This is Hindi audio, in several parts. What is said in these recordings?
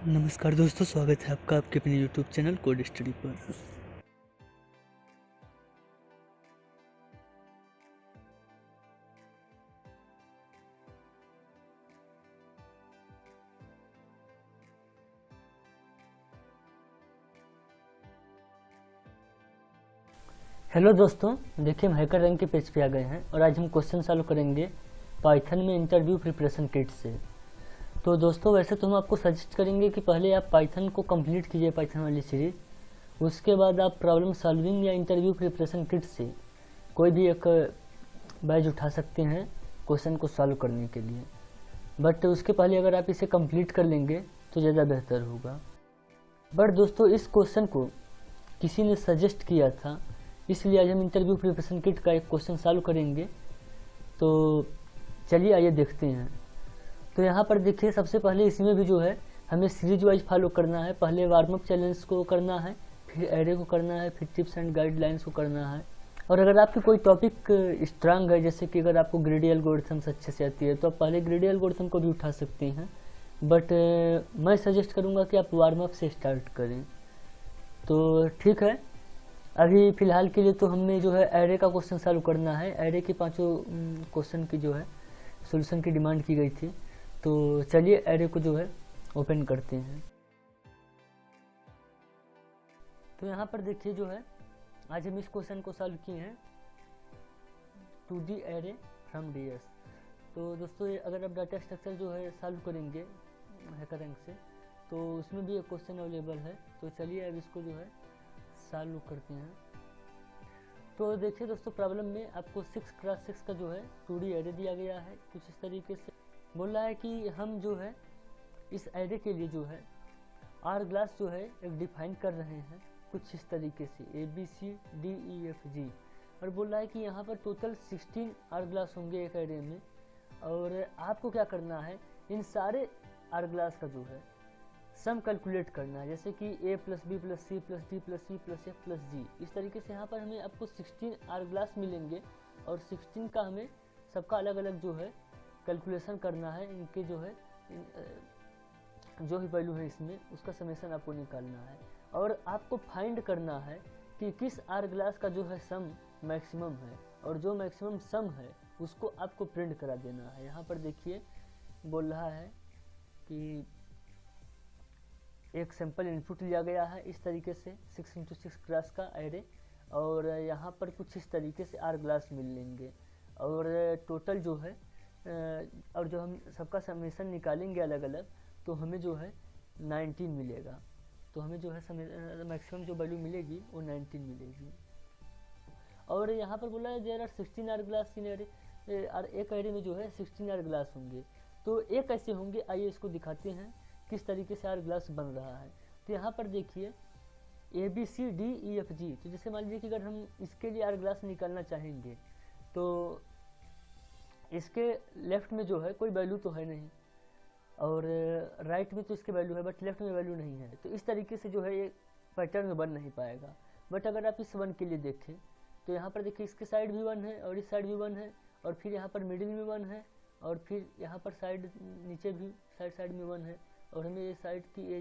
नमस्कार दोस्तों, स्वागत है आपका आपके अपने यूट्यूब चैनल कोड स्टडी पर। हेलो दोस्तों, देखिए हम हैकर रैंक के पेज पे आ गए हैं और आज हम क्वेश्चन सॉल्व करेंगे पाइथन में इंटरव्यू प्रिपरेशन किट से। तो दोस्तों वैसे तो हम आपको सजेस्ट करेंगे कि पहले आप पाइथन को कंप्लीट कीजिए, पाइथन वाली सीरीज। उसके बाद आप प्रॉब्लम सॉल्विंग या इंटरव्यू प्रिपरेशन किट से कोई भी एक बैच उठा सकते हैं क्वेश्चन को सॉल्व करने के लिए। बट उसके पहले अगर आप इसे कंप्लीट कर लेंगे तो ज़्यादा बेहतर होगा। बट दोस्तों इस क्वेश्चन को किसी ने सजेस्ट किया था, इसलिए आज हम इंटरव्यू प्रिपरेशन किट का एक क्वेश्चन सॉल्व करेंगे। तो चलिए आइए देखते हैं। तो यहाँ पर देखिए सबसे पहले इसमें भी जो है हमें सीरीज वाइज फॉलो करना है। पहले वार्म अप चैलेंज को करना है, फिर एरे को करना है, फिर टिप्स एंड गाइडलाइंस को करना है। और अगर आपकी कोई टॉपिक स्ट्रांग है, जैसे कि अगर आपको ग्रेडी एल्गोरिथम्स अच्छे से आती है तो आप पहले ग्रेडी एल्गोरिथम को भी उठा सकते हैं। बट मैं सजेस्ट करूँगा कि आप वार्म अप से स्टार्ट करें। तो ठीक है, अभी फ़िलहाल के लिए तो हमने जो है एरे का क्वेश्चन सॉल्व करना है। एरे के पांचों क्वेश्चन की जो है सॉल्यूशन की डिमांड की गई थी। तो चलिए एरे को जो है ओपन करते हैं। तो यहाँ पर देखिए जो है आज हम इस क्वेश्चन को सॉल्व किए हैं 2D एरे फ्रॉम DS। तो दोस्तों ये अगर आप डाटा स्ट्रक्चर जो है सॉल्व करेंगे हैकर रैंक से तो उसमें भी एक क्वेश्चन अवेलेबल है। तो चलिए अब इसको जो है सॉल्व करते हैं। तो देखिए दोस्तों प्रॉब्लम में आपको 6x6 का जो है 2D एरे दिया गया है। कुछ इस तरीके से बोल रहा है कि हम जो है इस एरे के लिए जो है आर ग्लास जो है एक डिफाइन कर रहे हैं कुछ इस तरीके से ABCDEFG। और बोल रहा है कि यहाँ पर टोटल 16 आर ग्लास होंगे एक एरे में। और आपको क्या करना है, इन सारे आर ग्लास का जो है सम कैलकुलेट करना है, जैसे कि A + B + C + D + E + F + G। इस तरीके से यहाँ पर हमें आपको 16 आर ग्लास मिलेंगे और 16 का हमें सबका अलग अलग जो है कैलकुलेशन करना है। इनके जो है जो भी वैल्यू है इसमें उसका समेशन आपको निकालना है। और आपको फाइंड करना है कि किस आर ग्लास का जो है सम मैक्सिमम है, और जो मैक्सिमम सम है उसको आपको प्रिंट करा देना है। यहाँ पर देखिए बोल रहा है कि एक सैंपल इनपुट लिया गया है इस तरीके से 6x6 ग्लास का एरे, और यहाँ पर कुछ इस तरीके से आर ग्लास मिल लेंगे। और टोटल जो है और जो हम सबका समेशन निकालेंगे अलग अलग तो हमें जो है 19 मिलेगा। तो हमें जो है मैक्सिमम जो वैल्यू मिलेगी वो 19 मिलेगी। और यहाँ पर बोला है there are 16 hourglass in array, एक एरे में जो है 16 आर ग्लास होंगे। तो ये कैसे होंगे, आइए इसको दिखाते हैं किस तरीके से आर ग्लास बन रहा है। तो यहाँ पर देखिए ABCDEFG। तो जैसे मान लीजिए कि अगर हम इसके लिए आर ग्लास निकालना चाहेंगे तो इसके लेफ्ट में जो है कोई वैल्यू तो है नहीं, और राइट में तो इसके वैल्यू है बट लेफ्ट में वैल्यू नहीं है। तो इस तरीके से जो है ये पैटर्न में बन नहीं पाएगा। बट अगर आप इस 1 के लिए देखें तो यहाँ पर देखिए इसके साइड भी 1 है और इस साइड भी 1 है, और फिर यहाँ पर मिडिल में 1 है, और फिर यहाँ पर साइड नीचे भी साइड में 1 है। और हमें ये साइड की ये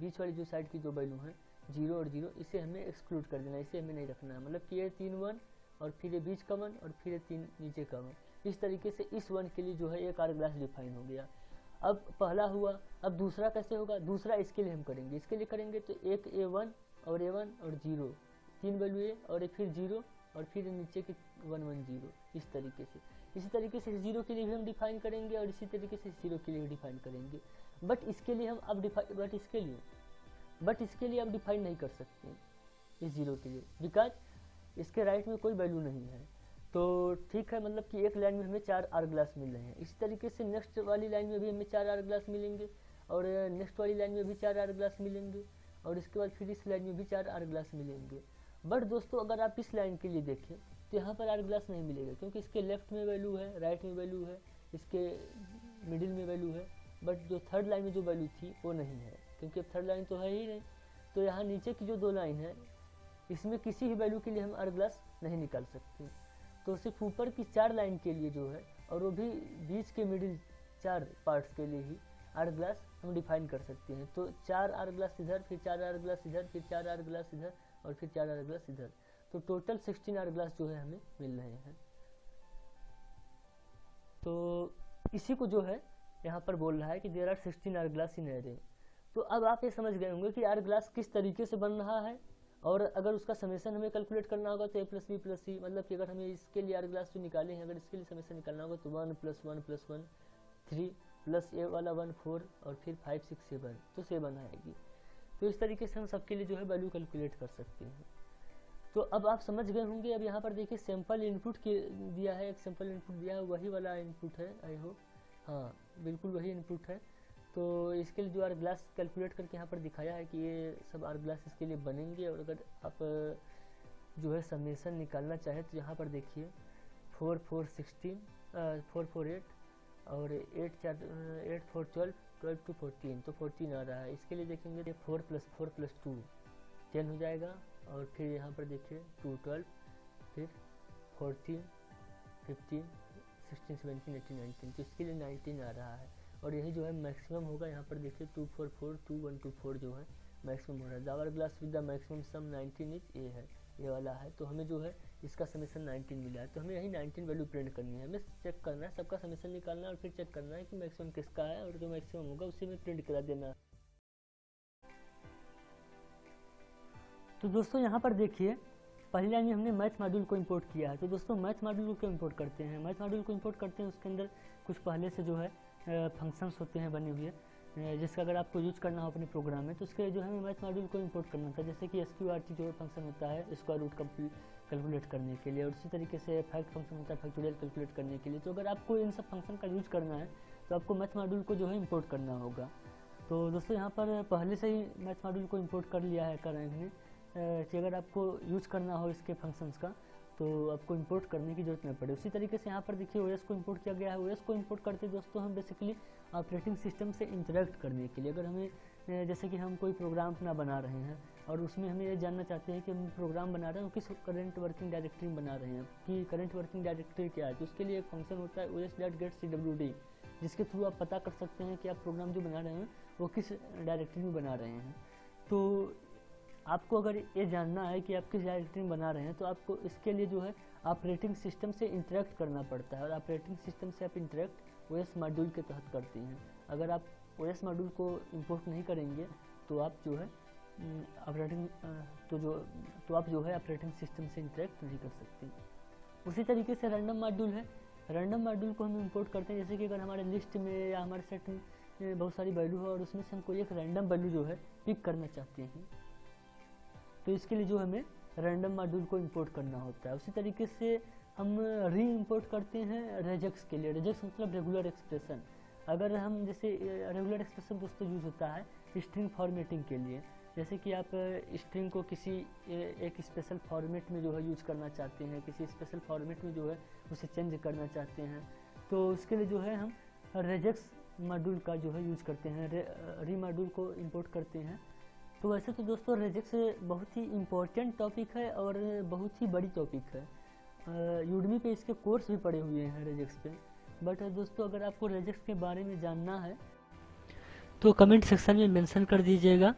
बीच वाली जो साइड की जो वैल्यू है 0 और 0, इसे हमें एक्सक्लूड कर देना है, इसे हमें नहीं रखना है। मतलब कि ये 3 1 और फिर ये बीच का 1 और फिर ये 3 नीचे का 1। इस तरीके से इस 1 के लिए जो है एक आर ग्लास डिफाइन हो गया। अब पहला हुआ, अब दूसरा कैसे होगा, दूसरा इसके लिए हम करेंगे। इसके लिए करेंगे तो एक A1 और A1 और 0, 3 वैल्यू ए और फिर 0 और फिर नीचे के 1 1 0। इस तरीके से इसी तरीके से 0 के लिए भी हम डिफाइन करेंगे और इसी तरीके से 0 के लिए भी डिफाइन करेंगे। बट इसके लिए हम अब इसके लिए अब डिफाइन नहीं कर सकते इस 0 के लिए, बिकॉज इसके राइट में कोई वैल्यू नहीं है। तो ठीक है, मतलब कि एक लाइन में हमें 4 आर ग्लास मिल रहे हैं। इसी तरीके से नेक्स्ट वाली लाइन में भी हमें 4 आर ग्लास मिलेंगे, और नेक्स्ट वाली लाइन में भी 4 आर ग्लास मिलेंगे, और इसके बाद फिर इस लाइन में भी 4 आर ग्लास मिलेंगे। बट दोस्तों अगर आप इस लाइन के लिए देखें तो यहाँ पर आर ग्लास नहीं मिलेगा, क्योंकि इसके लेफ्ट में वैल्यू है, राइट में वैल्यू है, इसके मिडिल में वैल्यू है। बट जो थर्ड लाइन में जो वैल्यू थी वो नहीं है, क्योंकि अब थर्ड लाइन तो है ही नहीं। तो यहाँ नीचे की जो 2 लाइन है इसमें किसी भी वैल्यू के लिए हम आर ग्लास नहीं निकाल सकते। तो सिर्फ ऊपर की 4 लाइन के लिए जो है, और वो भी बीच के मिडिल 4 पार्ट्स के लिए ही आर ग्लास हम डिफाइन कर सकते हैं। तो 4 आर ग्लास इधर, फिर 4 आर ग्लास इधर, फिर 4 आर ग्लास इधर और फिर 4 आर ग्लास इधर, तो टोटल 16 आर ग्लास जो है हमें मिल रहे हैं। तो इसी को जो है यहाँ पर बोल रहा है कि there are 16 hourglass in array. तो अब आप ये समझ गए होंगे कि आर ग्लास किस तरीके से बन रहा है, और अगर उसका समेशन हमें कैलकुलेट करना होगा तो a प्लस बी प्लस सी, मतलब कि अगर हमें इसके लिए आर ग्लास जो निकाले हैं, अगर इसके लिए समेशन निकालना होगा तो 1 + 1 + 1 3 प्लस ए वाला 1 4 और फिर 5 6 7, तो 7 आएगी। तो इस तरीके से हम सबके लिए जो है वैल्यू कैलकुलेट कर सकते हैं। तो अब आप समझ गए होंगे। अब यहाँ पर देखिए सैंपल इनपुट दिया है, एक सैंपल इनपुट दिया है, वही वाला इनपुट है, आई होप, हाँ बिल्कुल वही इनपुट है। तो इसके लिए जो आर ग्लास कैलकुलेट करके यहाँ पर दिखाया है कि ये सब आर ग्लास इसके लिए बनेंगे। और अगर आप जो है समेशन निकालना चाहे तो यहाँ पर देखिए 4 4 16 4 4 8 और 8 4 8 4 12 12 to 14, तो 14 आ रहा है। इसके लिए देखेंगे 4 + 4 + 2 10 हो जाएगा, और फिर यहाँ पर देखिए 2 12 फिर 14 15 16 17 18 19, तो इसके लिए 19 आ रहा है। और यही जो है मैक्सिमम होगा। यहाँ पर देखिए 2 4 4 2 1 2 4 जो है मैक्सिमम हो रहा है। Hourglass with the maximum sum 19 is a है, ये वाला है। तो हमें जो है इसका समेशन 19 मिला है, तो हमें यही 19 वैल्यू प्रिंट करनी है। हमें चेक करना है, सबका समेशन निकालना है और फिर चेक करना है कि मैक्सिमम किसका है, और जो मैक्सिमम होगा उसी में प्रिंट करा देना है। तो दोस्तों यहाँ पर देखिए पहली लाइन में हमने मैथ मॉड्यूल को इंपोर्ट किया है। तो दोस्तों मैथ मॉड्यूल को क्यों इंपोर्ट करते हैं? मैथ मॉड्यूल को इंपोर्ट करते हैं, उसके अंदर कुछ पहले से जो है फंक्शंस होते हैं बने हुए, जिसका अगर आपको यूज करना हो अपने प्रोग्राम में, तो उसके लिए जो है मैथ मॉड्यूल को इंपोर्ट करना था। जैसे कि SQRT जो फंक्शन होता है स्क्वायर रूट कैलकुलेट करने के लिए, और उसी तरीके से फैक्ट फंक्शन होता है फैक्टोरियल कैलकुलेट करने के लिए। तो अगर आपको इन सब फंक्शन का यूज करना है तो आपको मैथ मॉड्यूल को जो है इंपोर्ट करना होगा। तो दोस्तों यहाँ पर पहले से ही मैथ मॉड्यूल को इंपोर्ट कर लिया है करेंट ने, कि अगर आपको यूज करना हो इसके फंक्शंस का तो आपको इंपोर्ट करने की जरूरत न पड़े। उसी तरीके से यहाँ पर देखिए OS को इंपोर्ट किया गया है। OS को इंपोर्ट करते दोस्तों हम बेसिकली ऑपरेटिंग सिस्टम से इंटरेक्ट करने के लिए, अगर हमें जैसे कि हम कोई प्रोग्राम अपना बना रहे हैं और उसमें हमें ये जानना चाहते हैं कि हम प्रोग्राम बना रहे हैं किस करंट वर्किंग डायरेक्टरी में बना रहे हैं, कि करंट वर्किंग डायरेक्टरी क्या है, तो उसके लिए एक फंक्शन होता है os.getCwd, जिसके थ्रू आप पता कर सकते हैं कि आप प्रोग्राम जो बना रहे हैं वो किस डायरेक्टरी में बना रहे हैं। तो आपको अगर ये जानना है कि आप किस डायरेक्टरी में बना रहे हैं तो आपको इसके लिए जो है ऑपरेटिंग सिस्टम से इंटरेक्ट करना पड़ता है, और ऑपरेटिंग सिस्टम से आप इंटरेक्ट OS मॉड्यूल के तहत करते हैं। अगर आप OS मॉड्यूल को इंपोर्ट नहीं करेंगे तो आप जो है ऑपरेटिंग सिस्टम से इंटरेक्ट नहीं कर सकते। उसी तरीके से रैंडम मॉड्यूल है। रैंडम मॉड्यूल को हम इंपोर्ट करते हैं, जैसे कि अगर हमारे लिस्ट में या हमारे सेट में बहुत सारी वैल्यू है और उसमें से हम कोई एक रैंडम वैल्यू जो है पिक करना चाहते हैं, तो इसके लिए जो हमें रैंडम मॉड्यूल को इंपोर्ट करना होता है। उसी तरीके से हम री इंपोर्ट करते हैं रेजेक्स के लिए। रेजेक्स मतलब रेगुलर एक्सप्रेशन। अगर हम जैसे रेगुलर एक्सप्रेशन दोस्तों यूज होता है स्ट्रिंग फॉर्मेटिंग के लिए, जैसे कि आप स्ट्रिंग को किसी एक स्पेशल फॉर्मेट में जो है यूज करना चाहते हैं, किसी स्पेशल फॉर्मेट में जो है उसे चेंज करना चाहते हैं, तो उसके लिए जो है हम रेजेक्स मॉड्यूल का जो है यूज करते हैं, री मॉड्यूल को इंपोर्ट करते हैं। तो वैसे तो दोस्तों रेजेक्स बहुत ही इम्पोर्टेंट टॉपिक है और बहुत ही बड़ी टॉपिक है। यूडमी पे इसके कोर्स भी पड़े हुए हैं रेजेक्स पे। बट दोस्तों अगर आपको रेजेक्स के बारे में जानना है तो कमेंट सेक्शन में मेंशन कर दीजिएगा,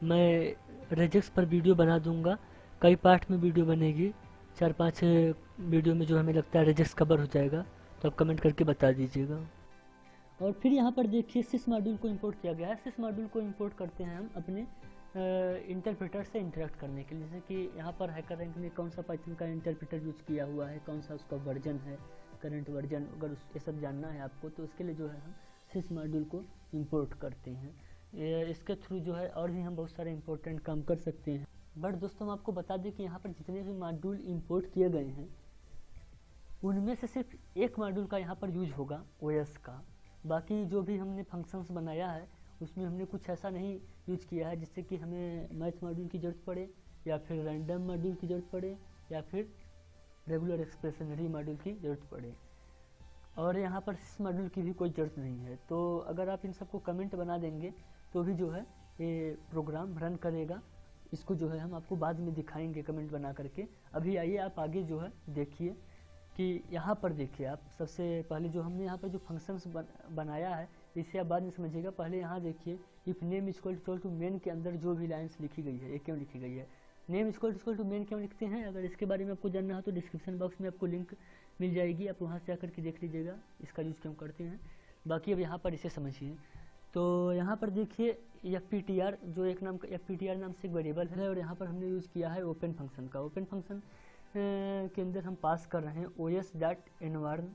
मैं रेजेक्स पर वीडियो बना दूंगा। कई पार्ट में वीडियो बनेगी, 4-5 वीडियो में जो हमें लगता है रेजेक्स कवर हो जाएगा, तो आप कमेंट करके बता दीजिएगा। और फिर यहाँ पर देखिए सिस मॉड्यूल को इंपोर्ट किया गया है। सिस मॉड्यूल को इंपोर्ट करते हैं हम अपने इंटरप्रेटर से इंटरेक्ट करने के लिए, जैसे कि यहाँ पर हैकर रैंक ने कौन सा पाइथन का इंटरप्रेटर यूज किया हुआ है, कौन सा उसका वर्जन है, करंट वर्जन, अगर ये सब जानना है आपको तो उसके लिए जो है हम सिस मॉड्यूल को इंपोर्ट करते हैं। इसके थ्रू जो है और भी हम बहुत सारे इंपॉर्टेंट काम कर सकते हैं। बट दोस्तों हम आपको बता दें कि यहाँ पर जितने भी मॉड्यूल इंपोर्ट किए गए हैं उनमें से सिर्फ एक मॉड्यूल का यहाँ पर यूज होगा OS का। बाकी जो भी हमने फंक्शंस बनाया है उसमें हमने कुछ ऐसा नहीं यूज किया है जिससे कि हमें मैथ मॉड्यूल की ज़रूरत पड़े, या फिर रैंडम मॉड्यूल की ज़रूरत पड़े, या फिर रेगुलर एक्सप्रेशन री मॉड्यूल की ज़रूरत पड़े। और यहाँ पर सिस मॉड्यूल की भी कोई ज़रूरत नहीं है। तो अगर आप इन सबको कमेंट बना देंगे तो भी जो है ये प्रोग्राम रन करेगा। इसको जो है हम आपको बाद में दिखाएंगे कमेंट बना करके। अभी आइए आप आगे जो है देखिए कि यहाँ पर देखिए आप सबसे पहले जो हमने यहाँ पर जो फंक्शंस बनाया है इसे आप बाद में समझिएगा। पहले यहाँ देखिए if name equal to main के अंदर जो भी लाइन्स लिखी गई है ये क्यों लिखी गई है, नेम इक्वल टू मेन क्यों लिखते हैं, अगर इसके बारे में आपको जानना हो तो डिस्क्रिप्शन बॉक्स में आपको लिंक मिल जाएगी, आप वहाँ से आकर के देख लीजिएगा इसका यूज़ क्यों करते हैं। बाकी अब यहाँ पर इसे समझिए। तो यहाँ पर देखिए FPTR जो एक नाम का FPTR नाम से एक वेरिएबल है और यहाँ पर हमने यूज़ किया है ओपन फंक्शन का। ओपन फंक्शन के अंदर हम पास कर रहे हैं os.environ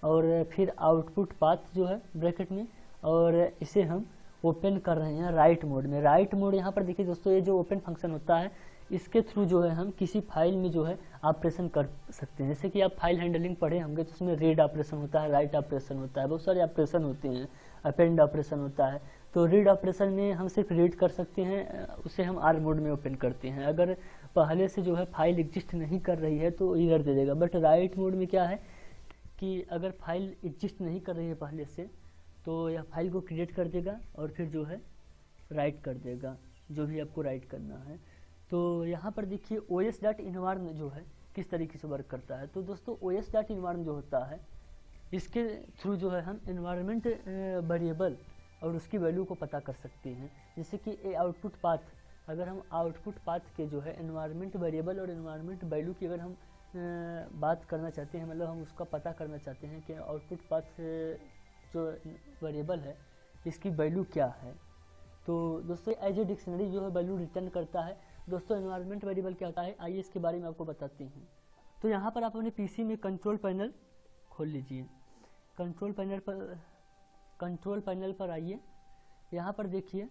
और फिर आउटपुट पाथ जो है ब्रैकेट में, और इसे हम ओपन कर रहे हैं राइट मोड में। राइट मोड यहाँ पर देखिए दोस्तों, ये जो ओपन फंक्शन होता है इसके थ्रू जो है हम किसी फाइल में जो है ऑपरेशन कर सकते हैं। जैसे कि आप फाइल हैंडलिंग पढ़े होंगे तो उसमें रीड ऑपरेशन होता है, राइट ऑपरेशन होता है, बहुत सारे ऑपरेशन होते हैं, अपेंड ऑपरेशन होता है। तो रीड ऑपरेशन में हम सिर्फ रीड कर सकते हैं, उसे हम आर मोड में ओपन करते हैं। अगर पहले से जो है फाइल एग्जिस्ट नहीं कर रही है तो एरर दे देगा। बट राइट मोड में क्या है कि अगर फाइल एग्जिस्ट नहीं कर रही है पहले से तो यह फाइल को क्रिएट कर देगा और फिर जो है राइट कर देगा जो भी आपको राइट करना है। तो यहाँ पर देखिए os.environ जो है किस तरीके से वर्क करता है। तो दोस्तों os.environ जो होता है इसके थ्रू जो है हम एनवायरनमेंट वेरिएबल और उसकी वैल्यू को पता कर सकते हैं। जैसे कि ए आउटपुट पाथ, अगर हम आउटपुट पाथ के जो है एनवायरनमेंट वेरिएबल और एनवायरनमेंट वैल्यू की अगर हम बात करना चाहते हैं, मतलब हम उसका पता करना चाहते हैं कि आउटपुट पाथ जो वेरिएबल है इसकी वैल्यू क्या है, तो दोस्तों एज ए डिक्शनरी जो है वैल्यू रिटर्न करता है। दोस्तों एनवायरनमेंट वेरिएबल क्या होता है आइए इसके बारे में आपको बताते हैं। तो यहाँ पर आप अपने पीसी में कंट्रोल पैनल खोल लीजिए। कंट्रोल पैनल पर आइए, यहाँ पर देखिए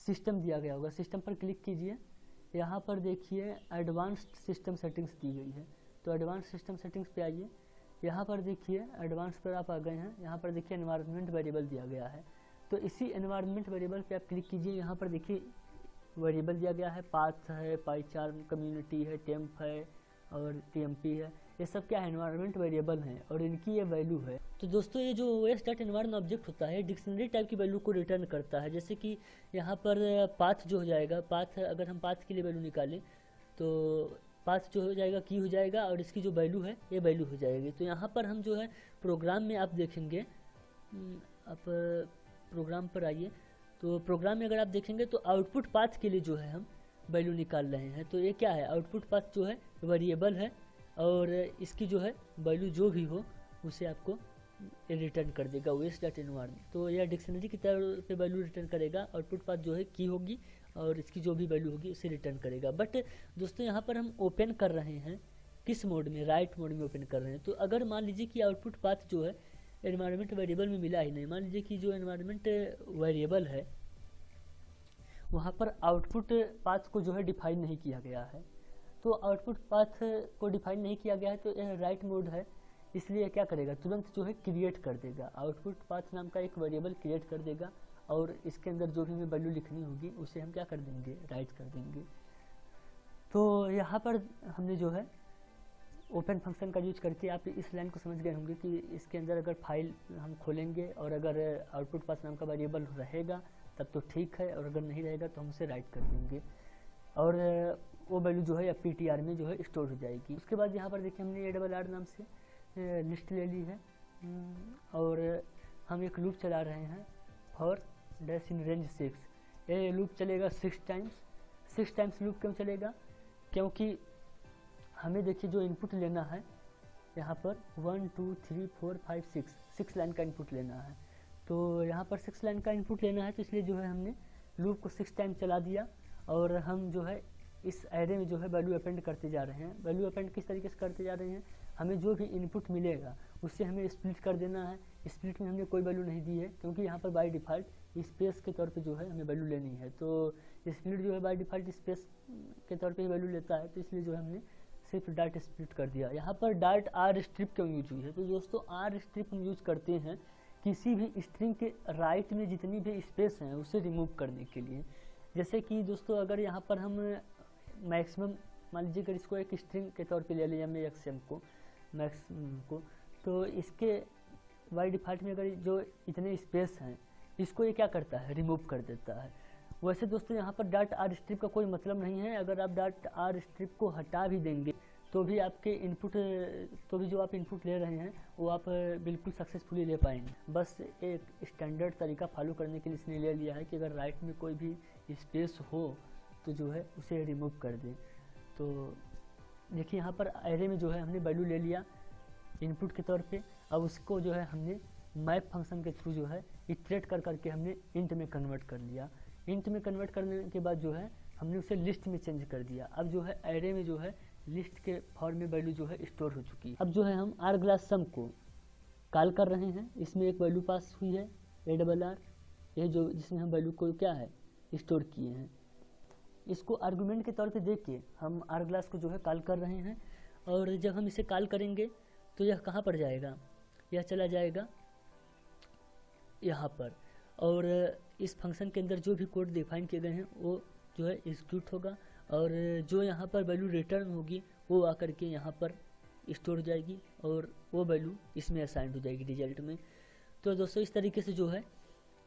सिस्टम दिया गया होगा, सिस्टम पर क्लिक कीजिए। यहाँ पर देखिए एडवांस्ड सिस्टम सेटिंग्स दी गई है, तो एडवांस सिस्टम सेटिंग्स पे आइए। यहाँ पर देखिए एडवांस पर आप आ गए हैं, यहाँ पर देखिए एनवायरनमेंट वेरिएबल दिया गया है। तो इसी एनवायरनमेंट वेरिएबल पे आप क्लिक कीजिए। यहाँ पर देखिए वेरिएबल दिया गया है, पाथ है, पाईचार्म, कम्युनिटी है, टेम्प है और TMP है। ये सब क्या है एनवायरनमेंट वेरिएबल हैं और इनकी ये वैल्यू है। तो दोस्तों ये जो os.environ ऑब्जेक्ट होता है डिक्शनरी टाइप की वैल्यू को रिटर्न करता है। जैसे कि यहाँ पर पाथ जो हो जाएगा, पाथ अगर हम पाथ के लिए वैल्यू निकालें तो पाथ जो हो जाएगा की हो जाएगा और इसकी जो वैल्यू है ये वैल्यू हो जाएगी। तो यहाँ पर हम जो है प्रोग्राम में आप देखेंगे, आप प्रोग्राम पर आइए, तो प्रोग्राम में अगर आप देखेंगे तो आउटपुट पाथ के लिए जो है हम वैल्यू निकाल रहे हैं। तो ये क्या है आउटपुट पाथ जो है वेरिएबल है और इसकी जो है वैल्यू जो भी हो उसे आपको रिटर्न कर देगा os.environ। तो यह डिक्शनरी की तरह पे वैल्यू रिटर्न करेगा, आउटपुट पाथ जो है की होगी और इसकी जो भी वैल्यू होगी उसे रिटर्न करेगा। बट दोस्तों यहाँ पर हम ओपन कर रहे हैं किस मोड में, राइट मोड में ओपन कर रहे हैं। तो अगर मान लीजिए कि आउटपुट पाथ जो है एनवायरनमेंट वेरिएबल में मिला ही नहीं, मान लीजिए कि जो एनवायरनमेंट वेरिएबल है वहाँ पर आउटपुट पाथ को जो है डिफाइन नहीं किया गया है, तो आउटपुट पाथ को डिफाइन नहीं किया गया है तो यह राइट मोड है, इसलिए क्या करेगा तुरंत जो है क्रिएट कर देगा, आउटपुट पाथ नाम का एक वेरिएबल क्रिएट कर देगा और इसके अंदर जो भी हमें वैल्यू लिखनी होगी उसे हम क्या कर देंगे राइट कर देंगे। तो यहाँ पर हमने जो है ओपन फंक्शन का यूज करके आप इस लाइन को समझ गए होंगे कि इसके अंदर अगर फाइल हम खोलेंगे और अगर आउटपुट पाथ नाम का वेरिएबल रहेगा तब तो ठीक है और अगर नहीं रहेगा तो हम उसे राइट कर देंगे और वो वैल्यू जो है FPTR में जो है स्टोर हो जाएगी। उसके बाद यहाँ पर देखिए हमने ARR नाम से लिस्ट ले ली है और हम एक लूप चला रहे हैं फॉर डैश इन रेंज 6। ये लूप चलेगा 6 टाइम्स लूप क्यों चलेगा, क्योंकि हमें देखिए जो इनपुट लेना है यहाँ पर 1 2 3 4 5 6 लाइन का इनपुट लेना है। तो यहाँ पर 6 लाइन का इनपुट लेना है तो इसलिए जो है हमने लूप को 6 टाइम चला दिया और हम जो है इस एरे में जो है वैल्यू अपेंड करते जा रहे हैं। वैल्यू अपेंड किस तरीके से करते जा रहे हैं, हमें जो भी इनपुट मिलेगा उससे हमें स्प्लिट कर देना है। स्प्लिट में हमने कोई वैल्यू नहीं दी है क्योंकि यहाँ पर बाय डिफ़ॉल्ट स्पेस के तौर पे जो है हमें वैल्यू लेनी है, तो स्प्लिट जो है बाय डिफ़ॉल्ट स्पेस के तौर पे ही वैल्यू लेता है, तो इसलिए जो है हमने सिर्फ डाट स्प्लिट कर दिया। यहाँ पर डाट आर स्ट्रिप क्यों यूज हुई है, तो दोस्तों आर स्ट्रिप हम यूज करते हैं किसी भी स्ट्रिंग के राइट में जितनी भी स्पेस हैं उसे रिमूव करने के लिए। जैसे कि दोस्तों अगर यहाँ पर हम मैक्सिमम मान लीजिए अगर इसको एक स्ट्रिंग के तौर पे ले लिया मैक्सिमम को तो इसके बाय डिफ़ॉल्ट में अगर जो इतने स्पेस हैं इसको ये क्या करता है रिमूव कर देता है। वैसे दोस्तों यहाँ पर डाट आर स्ट्रिप का कोई मतलब नहीं है, अगर आप डाट आर स्ट्रिप को हटा भी देंगे तो भी आपके इनपुट तो भी जो आप इनपुट ले रहे हैं वो आप बिल्कुल सक्सेसफुली ले पाएंगे। बस एक स्टैंडर्ड तरीका फॉलो करने के लिए इसने ले लिया है कि अगर राइट में कोई भी स्पेस हो तो जो है उसे रिमूव कर दें। तो देखिए यहाँ पर एरे में जो है हमने वैल्यू ले लिया इनपुट के तौर पे। अब उसको जो है हमने मैप फंक्शन के थ्रू जो है इटरेट कर करके हमने इंट में कन्वर्ट कर लिया। इंट में कन्वर्ट करने के बाद जो है हमने उसे लिस्ट में चेंज कर दिया। अब जो है एरे में जो है लिस्ट के फॉर्म में वैल्यू जो है स्टोर हो चुकी है। अब जो है हम आर ग्लास सम को कॉल कर रहे हैं। इसमें एक वैल्यू पास हुई है ARR, ये जो जिसमें हम वैल्यू को क्या है स्टोर किए हैं। इसको आर्गुमेंट के तौर पे देख के हम आर ग्लास को जो है कॉल कर रहे हैं। और जब हम इसे कॉल करेंगे तो यह कहाँ पर जाएगा, यह चला जाएगा यहाँ पर। और इस फंक्शन के अंदर जो भी कोड डिफाइन किए गए हैं वो जो है एग्जीक्यूट होगा और जो यहाँ पर वैल्यू रिटर्न होगी वो आकर के यहाँ पर स्टोर हो जाएगी और वो वैल्यू इसमें असाइन हो जाएगी रिजल्ट में। तो दोस्तों इस तरीके से जो है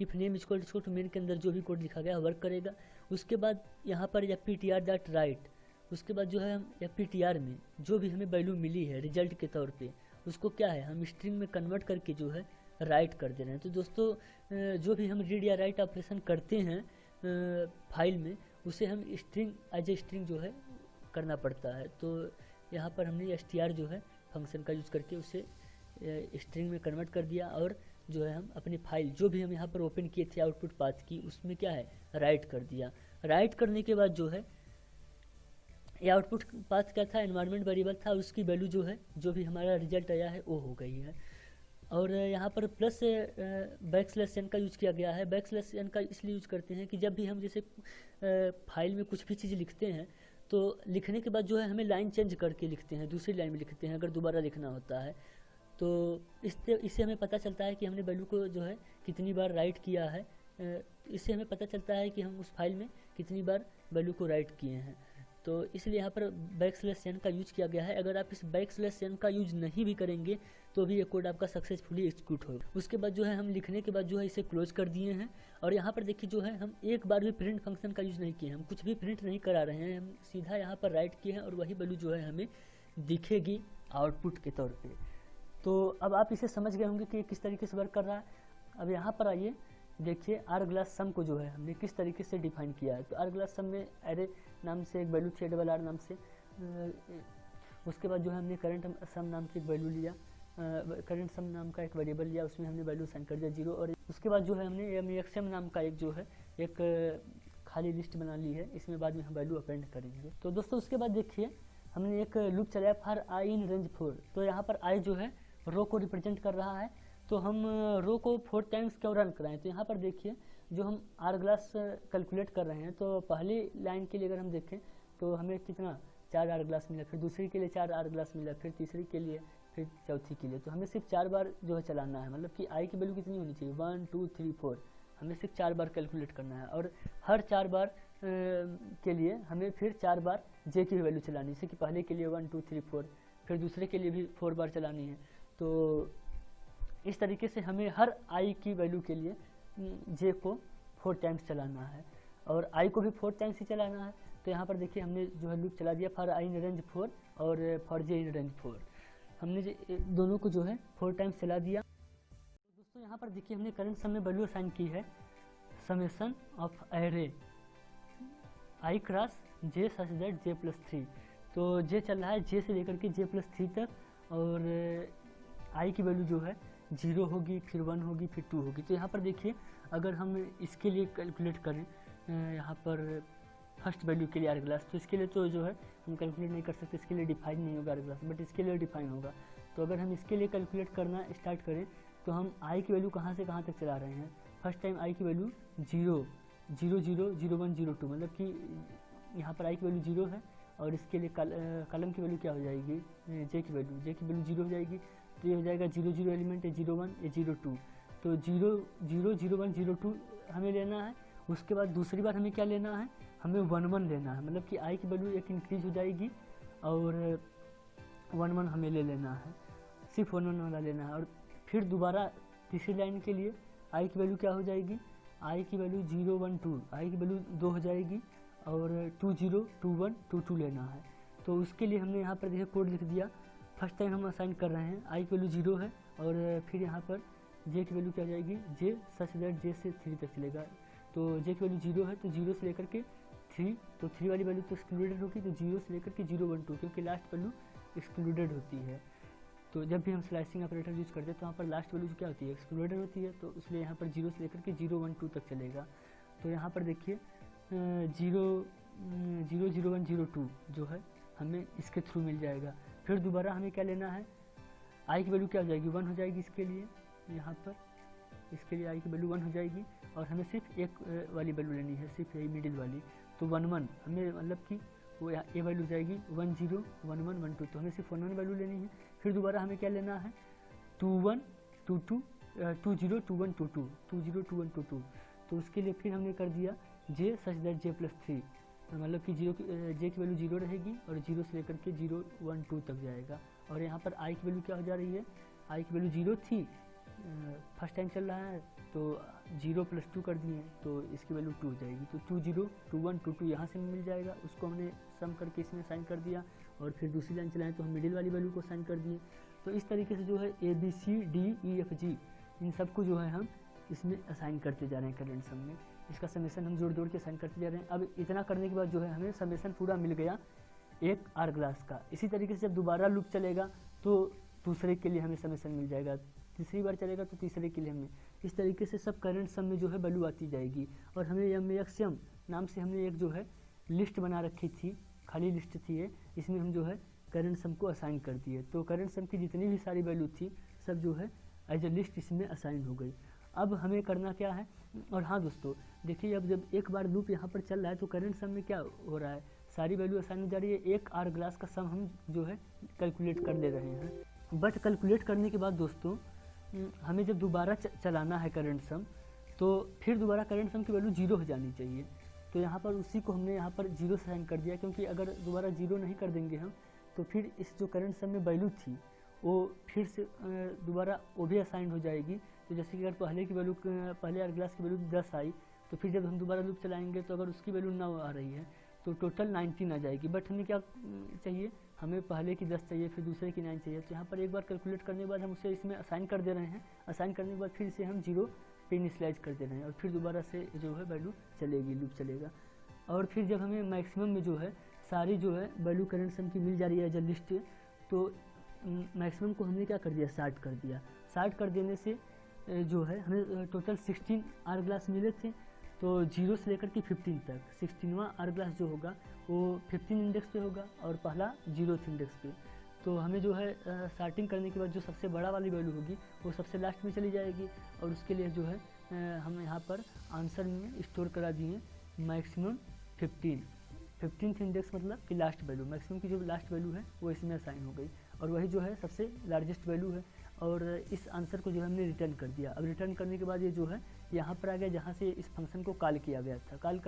if name equal to main के अंदर जो भी कोड लिखा गया वर्क करेगा। उसके बाद यहाँ पर fptr.write, उसके बाद जो है हम fptr में जो भी हमें वैल्यू मिली है रिजल्ट के तौर पे उसको क्या है हम स्ट्रिंग में कन्वर्ट करके जो है राइट कर दे रहे हैं। तो दोस्तों जो भी हम रीड या राइट ऑपरेशन करते हैं फाइल में उसे हम स्ट्रिंग एज ए स्ट्रिंग जो है करना पड़ता है। तो यहाँ पर हमने str जो है फंक्शन का यूज़ करके उसे स्ट्रिंग में कन्वर्ट कर दिया और जो है हम अपनी फाइल जो भी हम यहाँ पर ओपन किए थे आउटपुट पाथ की उसमें क्या है राइट कर दिया। राइट करने के बाद जो है ये आउटपुट पाथ क्या था एनवायरनमेंट वेरिएबल था, उसकी वैल्यू जो है जो भी हमारा रिजल्ट आया है वो हो गई है। और यहाँ पर प्लस बैकस्लैश n का यूज़ किया गया है। बैकस्लैश n का इसलिए यूज़ करते हैं कि जब भी हम जैसे फाइल में कुछ भी चीज़ लिखते हैं तो लिखने के बाद जो है हमें लाइन चेंज करके लिखते हैं, दूसरी लाइन में लिखते हैं अगर दोबारा लिखना होता है। तो इससे हमें पता चलता है कि हमने वैल्यू को जो है कितनी बार राइट किया है। इससे हमें पता चलता है कि हम उस फाइल में कितनी बार वैल्यू को राइट किए हैं। तो इसलिए यहाँ पर बैकस्लैश n का यूज़ किया गया है। अगर आप इस बैकस्लैश n का यूज़ नहीं भी करेंगे तो भी ये कोड आपका सक्सेसफुली एग्जीक्यूट होगा। उसके बाद जो है हम लिखने के बाद जो है इसे क्लोज कर दिए हैं। और यहाँ पर देखिए जो है हम एक बार भी प्रिंट फंक्शन का यूज़ नहीं किए, हम कुछ भी प्रिंट नहीं करा रहे हैं, हम सीधा यहाँ पर राइट किए हैं और वही वैल्यू जो है हमें दिखेगी आउटपुट के तौर पर। तो अब आप इसे समझ गए होंगे कि किस तरीके से वर्क कर रहा है। अब यहाँ पर आइए देखिए आर ग्लास सम को जो है हमने किस तरीके से डिफाइन किया है। तो आर ग्लास सम में एरे नाम से एक वैल्यू थी ARR नाम से। उसके बाद जो है हमने करंट सम नाम की एक वैल्यू लिया, करंट सम नाम का एक वेरिएबल लिया, उसमें हमने वैल्यू सेंड कर दिया 0। और उसके बाद जो है हमने mxm नाम का एक जो है एक खाली लिस्ट बना ली है, इसमें बाद में हम वैल्यू अपेंड करेंगे। तो दोस्तों उसके बाद देखिए हमने एक लूप चलाया फॉर i इन रेंज 4। तो यहाँ पर i जो है रो को रिप्रेजेंट कर रहा है। तो हम रो को 4 टाइम्स क्यों रन कराएं। तो यहाँ पर देखिए जो हम आर ग्लास कैलकुलेट कर रहे हैं तो पहली लाइन के लिए अगर हम देखें तो हमें कितना 4 आर ग्लास मिला, फिर दूसरी के लिए 4 आर ग्लास मिला, फिर तीसरी के लिए, फिर चौथी के लिए। तो हमें सिर्फ 4 बार जो है चलाना है, मतलब कि आई की वैल्यू कितनी होनी चाहिए 1 2 3 4, हमें सिर्फ 4 बार कैलकुलेट करना है। और हर 4 बार के लिए हमें फिर 4 बार जे की वैल्यू चलानी है, जैसे कि पहले के लिए 1 2 3 4, फिर दूसरे के लिए भी 4 बार चलानी है। तो इस तरीके से हमें हर आई की वैल्यू के लिए जे को 4 टाइम्स चलाना है और आई को भी 4 टाइम्स ही चलाना है। तो यहाँ पर देखिए हमने जो है लूप चला दिया फॉर आई इन रेंज 4 और फॉर जे इन रेंज 4, हमने दोनों को जो है 4 टाइम्स चला दिया। तो दोस्तों यहाँ पर देखिए हमने करंट सम में वैल्यू असाइन की है summation of array I cross J such that j+3। तो जे चल रहा है जे से लेकर के j+3 तक और आई की वैल्यू जो है 0 होगी, फिर 1 होगी, फिर 2 होगी। तो यहाँ पर देखिए अगर हम इसके लिए कैलकुलेट करें यहाँ पर फर्स्ट वैल्यू के लिए आर ग्लास, तो इसके लिए तो जो है हम कैलकुलेट नहीं कर सकते, इसके लिए डिफाइन नहीं होगा आर ग्लास, बट इसके लिए डिफाइन होगा। तो अगर हम इसके लिए कैलकुलेट करना स्टार्ट करें तो हम आई की वैल्यू कहाँ से कहाँ तक चला रहे हैं। फर्स्ट टाइम आई की वैल्यू 0 0 0 0 1 0 2, मतलब कि यहाँ पर आई की वैल्यू 0 है और इसके लिए कॉलम की वैल्यू क्या हो जाएगी जे की वैल्यू 0 हो जाएगी। तो ये हो जाएगा 0 0 एलिमेंट है 0 1 या 0 2। तो 0 0 0 1 0 2 हमें लेना है। उसके बाद दूसरी बार हमें क्या लेना है, हमें 1 1 लेना है, मतलब कि आई की वैल्यू एक इंक्रीज हो जाएगी और 1 1 हमें ले लेना है, सिर्फ 1 1 वाला लेना है। और फिर दोबारा तीसरी लाइन के लिए आई की वैल्यू क्या हो जाएगी, आई की वैल्यू 0 1 2, आई की वैल्यू 2 हो जाएगी और 2 0 2 1 2 2 लेना है। तो उसके लिए हमने यहाँ पर देखिए कोड लिख दिया। फर्स्ट टाइम हम असाइन कर रहे हैं, आई की वैल्यू 0 है और फिर यहाँ पर जे की वैल्यू क्या हो जाएगी, जे सच दैट जे से 3 तक चलेगा। तो जे की वैल्यू 0 है तो 0 से लेकर के 3, तो 3 वाली वैल्यू तो एक्सक्लूडेड होगी, तो 0 से लेकर के 0 1 2 क्योंकि लास्ट वैल्यू एक्सक्लूडेड होती है। तो जब भी हम स्लाइसिंग ऑपरेटर यूज़ करते हैं तो यहाँ पर लास्ट वैल्यू क्या होती है, एक्सक्लूडेड होती है, तो इसलिए यहाँ पर 0 से लेकर के 0 1 2 तक चलेगा। तो यहाँ पर देखिए 0 0 1 0 2 जो है हमें इसके थ्रू मिल जाएगा। फिर दोबारा हमें क्या लेना है, आई की वैल्यू क्या हो जाएगी, 1 हो जाएगी इसके लिए, यहाँ पर इसके लिए आई की वैल्यू 1 हो जाएगी और हमें सिर्फ एक वाली वैल्यू लेनी है, सिर्फ यही मिडिल वाली। तो 1 1 हमें मतलब कि वो ये वैल्यू जाएगी 1 0 1 1 1 2, तो हमें सिर्फ 1 1 वैल्यू लेनी है। फिर दोबारा हमें क्या लेना है 2 1 2 2 2 0 2 1 2 2 2 0 2 1 2 2, तो उसके लिए फिर हमने कर दिया जे सच दैट जे प्लस 3, मतलब कि जे की वैल्यू 0 रहेगी और 0 से लेकर के 0 1 2 तक जाएगा। और यहाँ पर आई की वैल्यू क्या हो जा रही है, आई की वैल्यू 0 थी, फर्स्ट टाइम चल रहा है तो 0 + 2 कर दिए तो इसकी वैल्यू 2 हो जाएगी। तो 2 0 2 1 2 2 यहाँ से मिल जाएगा, उसको हमने सम करके इसमें साइन कर दिया और फिर दूसरी लाइन चलाएं तो हम मिडिल वाली वैल्यू को साइन कर दिए। तो इस तरीके से जो है ABCDEFG इन सब को जो है हम इसमें असाइन करते जा रहे हैं करंट सम में। इसका समेसन हम जोड़ जोड़ के असाइन करते जा रहे हैं। अब इतना करने के बाद जो है हमें समेसन पूरा मिल गया एक आर ग्लास का। इसी तरीके से जब दोबारा लूप चलेगा तो दूसरे के लिए हमें समेसन मिल जाएगा, तीसरी बार चलेगा तो तीसरे के लिए हमें, इस तरीके से सब करंट सम में जो है वैल्यू आती जाएगी। और हमें MXM नाम से हमने एक जो है लिस्ट बना रखी थी, खाली लिस्ट थी ये, इसमें हम जो है करंट सम को असाइन कर दिए। तो करंट सम की जितनी भी सारी वैल्यू थी सब जो है एज ए लिस्ट इसमें असाइन हो गई। अब हमें करना क्या है, और हाँ दोस्तों देखिए अब जब एक बार लूप यहाँ पर चल रहा है तो करंट सम में क्या हो रहा है, सारी वैल्यू असाइन हो जा रही है, एक आर ग्लास का सम हम जो है कैलकुलेट कर ले रहे हैं। बट कैलकुलेट करने के बाद दोस्तों हमें जब दोबारा चलाना है करंट सम तो फिर दोबारा करंट सम की वैल्यू 0 हो जानी चाहिए। तो यहाँ पर उसी को हमने यहाँ पर 0 से साइन कर दिया, क्योंकि अगर दोबारा 0 नहीं कर देंगे हम तो फिर इस जो करंट सम में वैल्यू थी वो फिर से दोबारा वो भी असाइन हो जाएगी। तो जैसे कि अगर पहले की वैल्यू, पहले आर ग्लास की वैल्यू 10 आई तो फिर जब हम दोबारा लूप चलाएंगे तो अगर उसकी वैल्यू 9 आ रही है तो टोटल 19 आ जाएगी। बट हमें क्या चाहिए, हमें पहले की 10 चाहिए, फिर दूसरे की 9 चाहिए। तो यहाँ पर एक बार कैलकुलेट करने के बाद हम उसे इसमें असाइन कर दे रहे हैं, असाइन करने के बाद फिर से हम 0 पे इनिशियलाइज कर दे रहे हैं और फिर दोबारा से जो है वैल्यू चलेगी, लूप चलेगा। और फिर जब हमें मैक्सिमम में जो है सारी जो है वैल्यू करंट सम की मिल जा रही है एज अ लिस्ट, तो मैक्सिमम को हमने क्या कर दिया, 60 कर दिया। 60 कर देने से जो है हमें टोटल 16 आर ग्लास मिले थे, तो 0 से लेकर के 15 तक 16वां आर ग्लास जो होगा वो 15 इंडेक्स पे होगा और पहला 0th इंडेक्स पे। तो हमें जो है स्टार्टिंग करने के बाद जो सबसे बड़ा वाली वैल्यू होगी वो सबसे लास्ट में चली जाएगी और उसके लिए जो है हम यहाँ पर आंसर में स्टोर करा दिए मैक्सिमम 15th इंडेक्स, मतलब कि लास्ट वैल्यू, मैक्सिमम की जो लास्ट वैल्यू है वो इसमें असाइन हो गई और वही जो है सबसे लार्जेस्ट वैल्यू है। और इस आंसर को जो है हमने रिटर्न कर दिया। अब रिटर्न करने के बाद ये जो है यहाँ पर आ गया जहाँ से इस फंक्शन को कॉल किया गया था, कॉल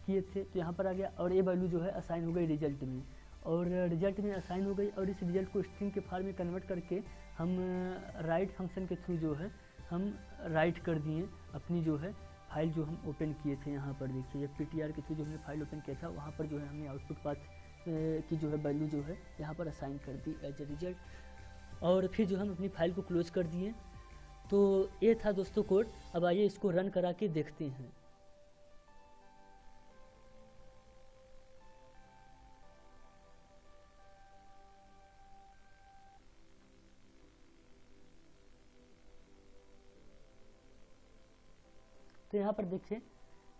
किए थे तो यहाँ पर आ गया और ये वैल्यू जो है असाइन हो गई रिजल्ट में, और रिजल्ट में असाइन हो गई। और इस रिजल्ट को स्ट्रिंग के फॉर्म में कन्वर्ट करके हम राइट फंक्शन के थ्रू जो है हम राइट कर दिए अपनी जो है फाइल जो हम ओपन किए थे। यहाँ पर देखिए PTR के थ्रू जो हमने फाइल ओपन किया था वहाँ पर जो है हमने आउटपुट पाथ की जो है वैल्यू जो है यहाँ पर असाइन कर दी एज ए रिजल्ट, और फिर जो हम अपनी फाइल को क्लोज कर दिए। तो ये था दोस्तों कोड। अब आइए इसको रन करा के देखते हैं। तो यहाँ पर देखिए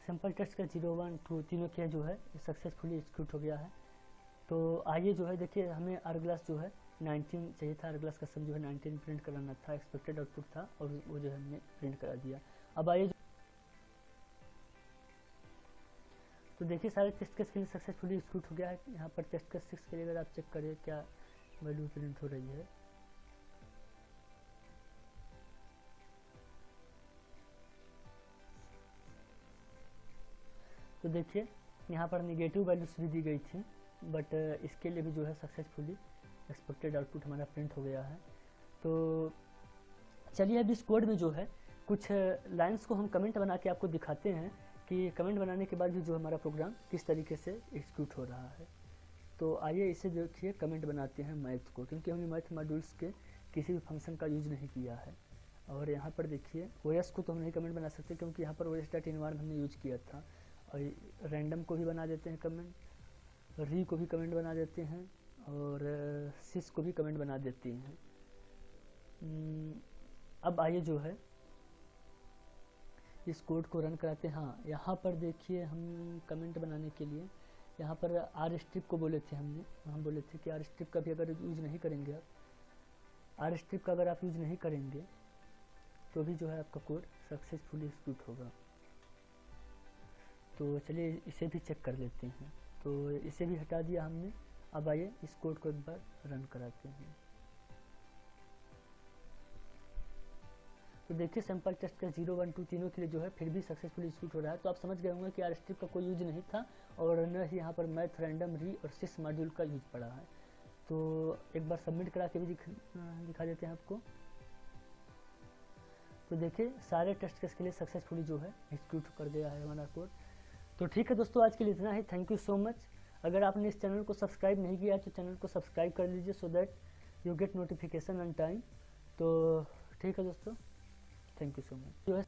सिंपल टेस्ट का 0 1 2 तीनों किया जो है सक्सेसफुली एग्जीक्यूट हो गया है। तो आइए जो है देखिए हमें आर ग्लास जो है 19 चाहिए था, आर ग्लास का सम जो है 19 प्रिंट कराना था, एक्सपेक्टेड आउटपुट था और वो जो है हमने प्रिंट करा दिया। अब आइए तो देखिए सारे टेस्ट केस के लिए सक्सेसफुली एग्जीक्यूट हो गया है। यहाँ पर टेस्ट केस 6 के लिए अगर आप चेक करें क्या वैल्यू प्रिंट हो रही है, तो देखिए यहाँ पर नेगेटिव वैल्यूज भी दी गई थी, बट इसके लिए भी जो है सक्सेसफुली एक्सपेक्टेड आउटपुट हमारा प्रिंट हो गया है। तो चलिए अब इस कोड में जो है कुछ लाइंस को हम कमेंट बना के आपको दिखाते हैं कि कमेंट बनाने के बाद भी जो हमारा प्रोग्राम किस तरीके से एग्जीक्यूट हो रहा है। तो आइए इसे देखिए कमेंट बनाते हैं मैथ को, क्योंकि हमने मैथ मॉड्यूल्स के किसी भी फंक्शन का यूज नहीं किया है। और यहाँ पर देखिए OS को तो हम नहीं कमेंट बना सकते, क्योंकि यहाँ पर OS.env हमने यूज किया था। और रैंडम को भी बना देते हैं कमेंट, री को भी कमेंट बना देते हैं, और सिस को भी कमेंट बना देते हैं। अब आइए जो है इस कोड को रन कराते हैं। हाँ, यहाँ पर देखिए हम कमेंट बनाने के लिए यहाँ पर आर स्ट्रिप को बोले थे हम बोले थे कि आर स्ट्रिप का भी अगर यूज नहीं करेंगे आप, आर स्ट्रिप का अगर आप यूज नहीं करेंगे तो भी जो है आपका कोड सक्सेसफुली एग्जीक्यूट होगा। तो चलिए इसे भी चेक कर लेते हैं। तो इसे भी हटा दिया हमने। अब आइए इस कोड को एक बार रन कराते हैं। तो देखिए सैंपल टेस्ट का 0, 1, 2 तीनों के लिए जो है फिर भी सक्सेसफुली एग्जीक्यूट हो रहा है। तो आप समझ गए होंगे कि आर स्ट्रिप का कोई यूज नहीं था, और न ही यहाँ पर मैथ, रैंडम, री और सिस मॉड्यूल का यूज पड़ा है। तो एक बार सबमिट करा के भी दिखा देते हैं आपको। तो देखिए सारे टेस्ट केस के लिए सक्सेसफुली जो है एग्जीक्यूट कर दिया है हमारा कोड। तो ठीक है दोस्तों, आज के लिए इतना ही। Thank you so much. अगर आपने इस चैनल को सब्सक्राइब नहीं किया तो चैनल को सब्सक्राइब कर लीजिए, so that you get notification on time. तो ठीक है दोस्तों, थैंक यू सो मच। जो है